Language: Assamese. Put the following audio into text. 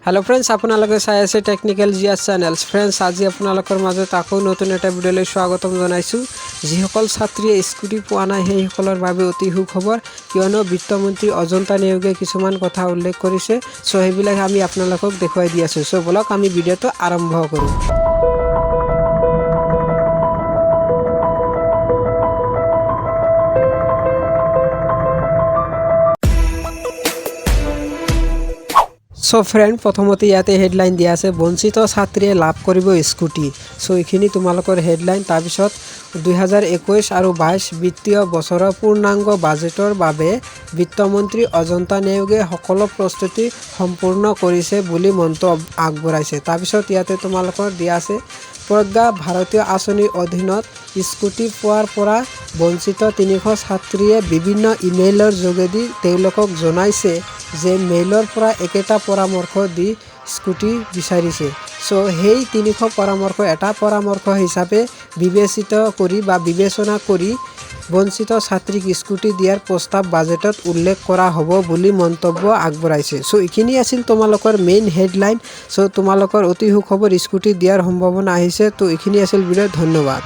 हेलो फ्रेंड्स आपनालोके চাই আছে টেকনিক্যাল জিএস চ্যানেলস फ्रेंड्स আজি আপোনালোকৰ মাজত আকৌ নতুন এটা ভিডিঅ'লৈ স্বাগতম জনাইছো যিসকল ছাত্ৰীয়ে স্কুটি পোৱা নাই সেইসকলৰ বাবে অতি সুখবৰ কিয়নো বিত্তমন্ত্ৰী অজন্তা নেওগে কিছুমান কথা উল্লেখ কৰিছে সো সেইবিলাক আমি আপোনালোকক দেখুৱাই দি আছো সো বলক আমি ভিডিঅ'টো আৰম্ভ কৰো सो फ्रेंड प्रथमते इते हेडलाइन दिया আছে বঞ্চিত ছাত্ৰীয়ে লাভ কৰিব স্কুটি সো এইখিনি তোমালোকৰ হেডলাইন তাৰ পিছত 2021 আৰু 22 বিত্তীয় বছৰৰ পূৰ্ণাংগ বাজেটৰ বাবে বিত্তমন্ত্ৰী অজন্তা নেওগে সকলো প্ৰস্তুতি সম্পূৰ্ণ কৰিছে বুলি মন্তব্য আগবঢ়াইছে তাৰ পিছত ইয়াতে তোমালোকৰ দিয়া আছে প্ৰজ্ঞা ভাৰতীয় আঁচনিৰ অধীনত স্কুটি পোৱাৰ পৰা বঞ্চিত 300 ছাত্ৰীয়ে বিভিন্ন ইমেইলৰ যোগেদি তেওঁলোকক জনাইছে যে মেইলৰ পৰা একেটা পৰামৰ্শ দি স্কুটি বিচাৰিছে সো হেই 300 পৰামৰ্শ এটা পৰামৰ্শ হিচাপে বিবেচিত কৰি বা বিবেচনা কৰি বঞ্চিত ছাত্ৰীক স্কুটি দিয়াৰ প্ৰস্তাৱ বাজেটত উল্লেখ কৰা হ'ব বুলি মন্তব্য আগবঢ়াইছে সো এইখিনি আছিল তোমালোকৰ মেইন হেডলাইন সো তোমালোকৰ অতি সুখবৰ স্কুটি দিয়াৰ সম্ভাৱনা আহিছে তো এইখিনি আছিল ভিডিঅ' ধন্যবাদ।